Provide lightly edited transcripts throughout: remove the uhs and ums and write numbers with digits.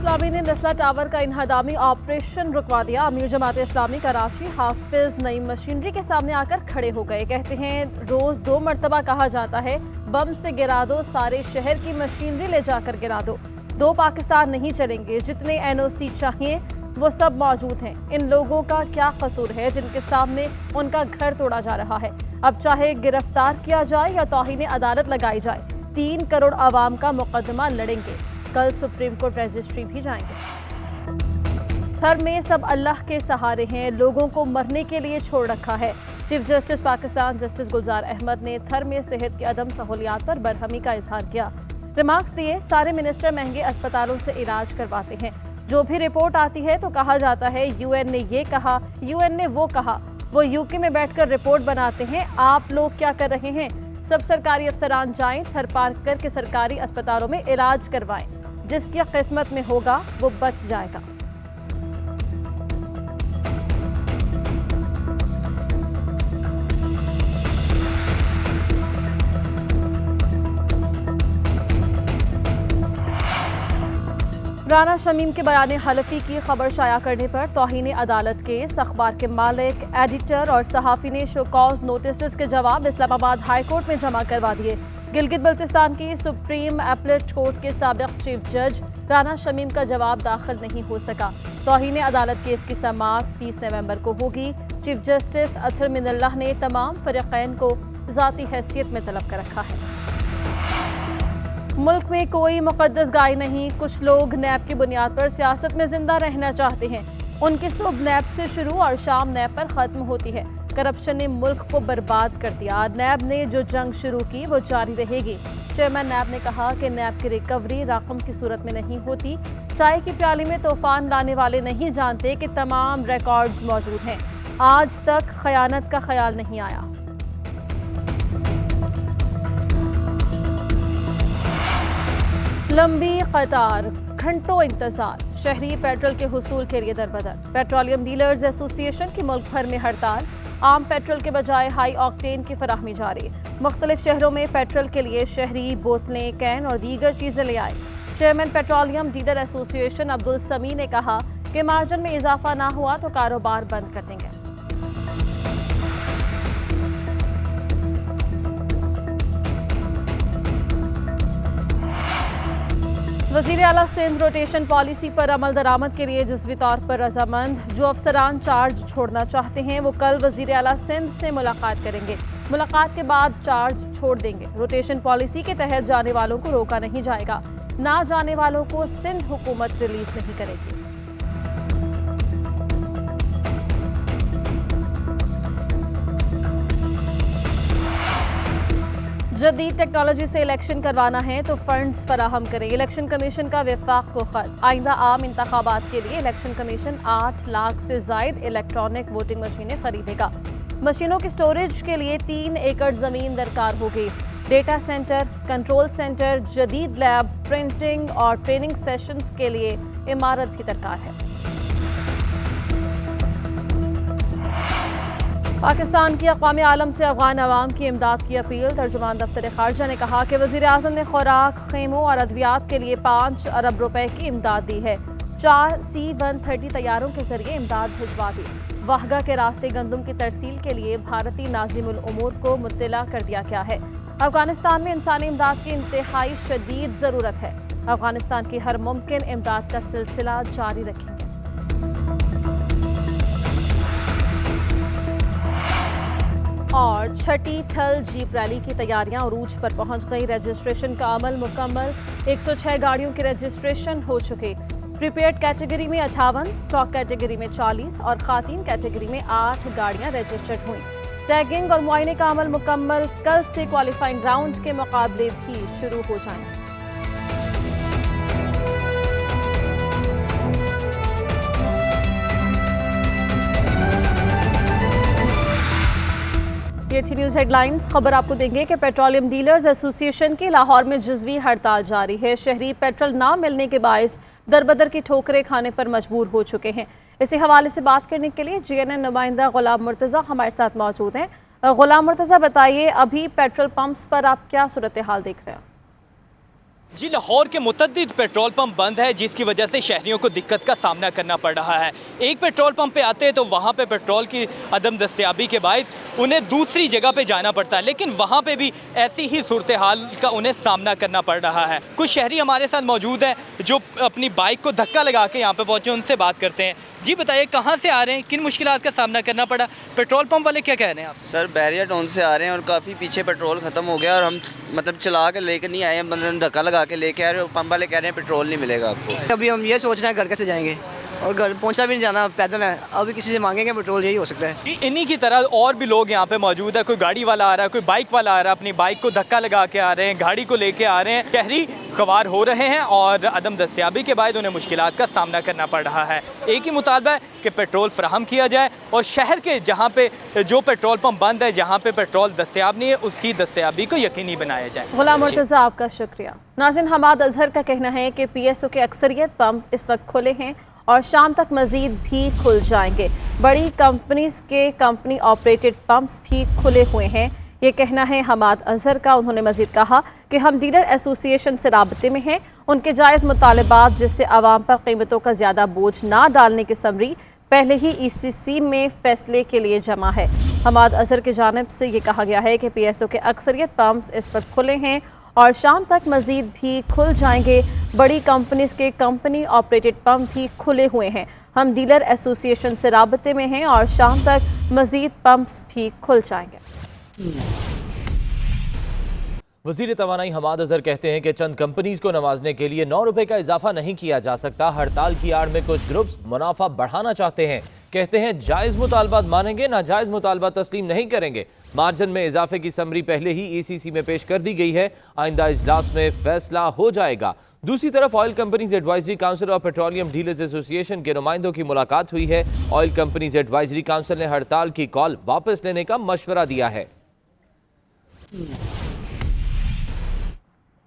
इस्लामी ने नस्ला टावर का इन्हदामी ऑपरेशन रुकवा दिया। अमीर जमात इस्लामी कराची हाफिज नई मशीनरी के सामने आकर खड़े हो गए। कहते हैं रोज 2 मरतबा कहा जाता है बम से गिरा दो, सारे शहर की मशीनरी ले जाकर गिरा दो। 2 पाकिस्तान नहीं चलेंगे, जितने NOC चाहिए वो सब मौजूद हैं। इन लोगों का क्या कसूर है जिनके सामने उनका घर तोड़ा जा रहा है। अब चाहे गिरफ्तार किया जाए या तौहीन अदालत लगाई जाए, 3 करोड़ आवाम का मुकदमा लड़ेंगे। कल सुप्रीम कोर्ट रजिस्ट्री भी जाएंगे। थर में सब अल्लाह के सहारे हैं, लोगों को मरने के लिए छोड़ रखा है। चीफ जस्टिस पाकिस्तान जस्टिस गुलजार अहमद ने थर में सेहत की अदम सहूलियात पर बरहमी का इजहार किया। रिमार्क्स दिए, सारे मिनिस्टर महंगे अस्पतालों से इलाज करवाते हैं। जो भी रिपोर्ट आती है तो कहा जाता है UN ने ये कहा, UN ने वो कहा। वो UK में बैठकर रिपोर्ट बनाते हैं। आप लोग क्या कर रहे हैं? सब सरकारी अफसरान जाएं, थर पार करके सरकारी अस्पतालों में इलाज करवाएं। जिसकी किस्मत में होगा वो बच जाएगा। राना शमीम के बयान हलफी की खबर शाया करने पर तौहीन अदालत केस। अखबार के मालिक, एडिटर और सहाफ़ी ने शो कॉज नोटिस के जवाब इस्लामाबाद हाई कोर्ट में जमा करवा दिए। गिलगित बल्तिस्तान की सुप्रीम अपीलेट कोर्ट के साबिक चीफ जज राना शमीम का जवाब दाखिल नहीं हो सका। तौहीन अदालत केस की समाअत 30 नवंबर को होगी। चीफ जस्टिस अतर मिनल्लाह ने तमाम फरीक़ैन को ज़ाती हैसियत में तलब कर रखा है। मुल्क में कोई मुक़द्दस गाय नहीं। कुछ लोग नैब की बुनियाद पर सियासत में जिंदा रहना चाहते हैं। उनकी सुबह नैब से शुरू और शाम नैब पर ख़त्म होती है। करप्शन ने मुल्क को बर्बाद कर दिया। नैब ने जो जंग शुरू की वो जारी रहेगी। चेयरमैन नैब ने कहा कि नैब की रिकवरी रकम की सूरत में नहीं होती। चाय की प्याली में तूफान लाने वाले नहीं जानते कि तमाम रिकॉर्ड्स मौजूद हैं। आज तक खयानत का ख्याल नहीं आया। लंबी कतार, घंटों इंतजार, शहरी पेट्रोल के हुसूल के लिए दरबदर। पेट्रोलियम डीलर्स एसोसिएशन की मुल्क भर में हड़ताल। आम पेट्रोल के बजाय हाई ऑक्टेन की फराहमी जारी। मुख्तलिफ शहरों में पेट्रोल के लिए शहरी बोतलें, कैन और दीगर चीजें ले आए। Chairman petroleum dealer association Abdul समी ने कहा कि मार्जिन में इजाफा ना हुआ तो कारोबार बंद कर देंगे। वज़ीर आला सिंध रोटेशन पॉलिसी पर अमल दरामद के लिए जुज़वी तौर पर रजामंद। जो अफसरान चार्ज छोड़ना चाहते हैं वो कल वज़ीर आला सिंध से मुलाकात करेंगे। मुलाकात के बाद चार्ज छोड़ देंगे। रोटेशन पॉलिसी के तहत जाने वालों को रोका नहीं जाएगा। ना जाने वालों को सिंध हुकूमत रिलीज नहीं करेगी। जदीद टेक्नोलॉजी से इलेक्शन करवाना है तो फंड्स फराहम करें। इलेक्शन कमीशन का वफाक को खत। आइंदा आम इंतखाबात के लिए इलेक्शन कमीशन 8 लाख से जायद इलेक्ट्रॉनिक वोटिंग मशीनें खरीदेगा। मशीनों की स्टोरेज के लिए 3 एकड़ जमीन दरकार होगी। डेटा सेंटर, कंट्रोल सेंटर, जदीद लैब, प्रिंटिंग और ट्रेनिंग सेशंस के लिए इमारत भी दरकार है। पाकिस्तान की अक़वाम आलम से अफ़गान अवाम की इमदाद की अपील। तर्जुमान दफ्तर ख़ारजा ने कहा कि वज़ीर आज़म ने खुराक, खेमों और अद्वियात के लिए 5 अरब रुपए की इमदाद दी है। 4 C-130 तैयारों के जरिए इमदाद भिजवा दी। वाहगा के रास्ते गंदम की तरसील के लिए भारतीय नाज़िमुल उमूर को मुत्तला कर दिया गया है। अफ़गानिस्तान में इंसानी इमदाद की इंतहाई शदीद ज़रूरत है। अफ़गानिस्तान की हर मुमकिन इमदाद का सिलसिला जारी रखेंगे। और छठी थल जीप रैली की तैयारियां उरूज पर पहुंच गई। रजिस्ट्रेशन का अमल मुकम्मल। 106 गाड़ियों के रजिस्ट्रेशन हो चुके। प्रीपेड कैटेगरी में 58, स्टॉक कैटेगरी में 40 और खातीन कैटेगरी में 8 गाड़ियां रजिस्टर्ड हुई। टैगिंग और मुआयने का अमल मुकम्मल। कल से क्वालिफाइंग राउंड के मुकाबले भी शुरू हो जाएंगे। ये थी न्यूज़ हेडलाइंस। खबर आपको देंगे कि पेट्रोलियम डीलर्स एसोसिएशन की लाहौर में जुज़वी हड़ताल जारी है। शहरी पेट्रोल ना मिलने के बायस दरबदर की ठोकरें खाने पर मजबूर हो चुके हैं। इसी हवाले से बात करने के लिए GNN नुमाइंदा गुलाम मुर्तज़ा हमारे साथ मौजूद हैं। गुलाम मुर्तज़ा, बताइए अभी पेट्रोल पंप्स पर आप क्या सूरत हाल देख रहे हैं? जी, लाहौर के मुतअद्दिद पेट्रोल पंप बंद है, जिसकी वजह से शहरियों को दिक्कत का सामना करना पड़ रहा है। एक पेट्रोल पंप पे आते हैं तो वहाँ पे पेट्रोल की अदम दस्तयाबी के बायस उन्हें दूसरी जगह पे जाना पड़ता है, लेकिन वहाँ पे भी ऐसी ही सूरत हाल का उन्हें सामना करना पड़ रहा है। कुछ शहरी हमारे साथ मौजूद हैं जो अपनी बाइक को धक्का लगा के यहाँ पे पहुँचे, उनसे बात करते हैं। जी बताइए, कहाँ से आ रहे हैं, किन मुश्किलात का सामना करना पड़ा? पेट्रोल पंप वाले क्या कह रहे हैं आप? सर बैरियर टाउन से आ रहे हैं और काफ़ी पीछे पेट्रोल ख़त्म हो गया और हम मतलब चला के लेके नहीं आए हैं, मतलब धक्का लगा के लेके आ रहे हैं। पंप वाले कह रहे हैं पेट्रोल नहीं मिलेगा आपको। अभी हम ये सोच रहे हैं घर कैसे जाएंगे और घर पहुंचा भी नहीं, जाना पैदल है। अभी किसी से मांगेंगे पेट्रोल, यही हो सकता है। जी, इन्हीं की तरह और भी लोग यहाँ पे मौजूद है। कोई गाड़ी वाला आ रहा है, कोई बाइक वाला आ रहा है, अपनी बाइक को धक्का लगा के आ रहे हैं, गाड़ी को लेके आ रहे हैं। शहरी ख्वार हो रहे हैं और अदम दस्तयाबी के बाद उन्हें मुश्किलात का सामना करना पड़ रहा है। एक ही मुतालबा है कि पेट्रोल फराहम किया जाए और शहर के जहाँ पे जो पेट्रोल पंप बंद है, जहाँ पे पेट्रोल दस्तयाब नहीं है, उसकी दस्तयाबी को यकीनी बनाया जाए। गुलाम मुर्तज़ा, आपका शुक्रिया। नाज़रीन, हमाद अजहर का कहना है कि PSO के अक्सरियत पंप इस वक्त खुले हैं और शाम तक मज़ीद भी खुल जाएंगे। बड़ी कंपनीज के कंपनी ऑपरेटेड पंप्स भी खुले हुए हैं, ये कहना है हमाद अजहर का। उन्होंने मज़ीद कहा कि हम डीलर एसोसिएशन से राब्ते में हैं। उनके जायज़ मुतालबात, जिससे आवाम पर कीमतों का ज़्यादा बोझ ना डालने की समरी पहले ही ECC में फ़ैसले के लिए जमा है। हमाद अजहर की जानिब से ये कहा गया है कि PSO के अक्सरियत पंप्स इस वक्त खुले हैं और शाम तक मज़ीद भी खुल जाएंगे। बड़ी कंपनीज के कंपनी ऑपरेटेड पंप भी खुले हुए हैं। हम डीलर एसोसिएशन से राब्ते में हैं और शाम तक मज़ीद पंप्स भी खुल जाएंगे। वज़ीर तवानाई हमाद अजहर कहते हैं कि चंद कंपनीज को नवाजने के लिए 9 रुपए का इजाफा नहीं किया जा सकता। हड़ताल की आड़ में कुछ ग्रुप्स मुनाफा बढ़ाना चाहते हैं। कहते हैं जायज़ मुतालबात मानेंगे, नाजायज़ मुतालबा तस्लीम नहीं करेंगे। मार्जिन में इजाफे की समरी पहले ही ECC में पेश कर दी गई है, आइंदा इजलास में फैसला हो जाएगा। दूसरी तरफ ऑयल कंपनीज एडवाइजरी काउंसिल और पेट्रोलियम डीलर्स एसोसिएशन के नुमाइंदों की मुलाकात हुई है। ऑयल कंपनीज एडवाइजरी काउंसिल ने हड़ताल की कॉल वापस लेने का मशवरा दिया है।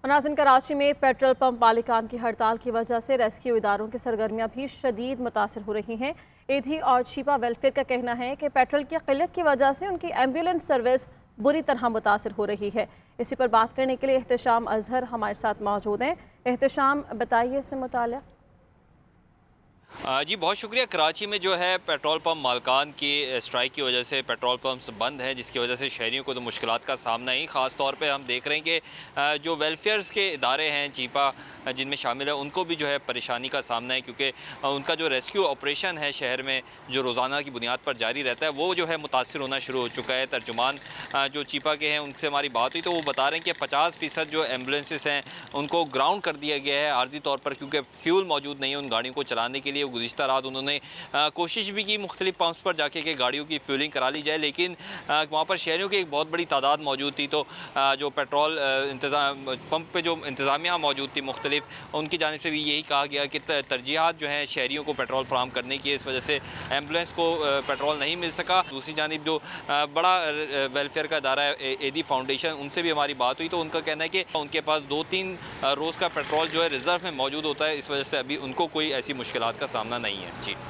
नाज़रीन, कराची में पेट्रोल पंप मालिकान की हड़ताल की वजह से रेस्क्यू इदारों की सरगर्मियां भी शदीद मुतासर हो रही हैं। ईधी और छिपा वेलफेयर का कहना है कि पेट्रोल की किल्लत की वजह से उनकी एम्बुलेंस सर्विस बुरी तरह मुतासर हो रही है। इसी पर बात करने के लिए एहतशाम अजहर हमारे साथ मौजूद हैं। एहतशाम, बताइए इससे मुताल्लिक़। जी बहुत शुक्रिया। कराची में जो है पेट्रोल पंप मालकान की स्ट्राइक की वजह से पेट्रोल पंप्स बंद हैं, जिसकी वजह से शहरियों को तो मुश्किलात का सामना ही। ख़ास तौर पे हम देख रहे हैं कि जो वेलफेयर्स के इदारे हैं, चीपा जिनमें शामिल है, उनको भी जो है परेशानी का सामना है, क्योंकि उनका जो रेस्क्यू ऑपरेशन है शहर में जो रोज़ाना की बुनियाद पर जारी रहता है, वो जो है मुतासर होना शुरू हो चुका है। तर्जुमान जो चीपा के हैं उनसे हमारी बात हुई तो वो बता रहे हैं कि 50% जो एम्बुलेंसेस हैं उनको ग्राउंड कर दिया गया है आर्जी तौर पर, क्योंकि फ्यूल मौजूद नहीं है उन गाड़ियों को चलाने के लिए। गुज़िश्ता रात उन्होंने कोशिश भी की मुख्तलिफ पंप्स पर जाके कि गाड़ियों की फ्यूलिंग करा ली जाए, लेकिन वहाँ पर शहरियों की एक बहुत बड़ी तादाद मौजूद थी। तो जो पेट्रोल इंतज़ाम पंप पे जो इंतज़ामिया मौजूद थी मुख्तलिफ, उनकी जानिब से भी यही कहा गया कि तरजीहात जो हैं शहरियों को पेट्रोल फराहम करने की, इस वजह से एम्बुलेंस को पेट्रोल नहीं मिल सका। दूसरी जानिब जो बड़ा वेलफेयर का इदारा है एदी फाउंडेशन, उनसे भी हमारी बात हुई तो उनका कहना है कि उनके पास 2-3 रोज़ का पेट्रोल जो है रिज़र्व में मौजूद होता है, इस वजह से अभी उनको कोई ऐसी मुश्किलात का सामना नहीं है। जी।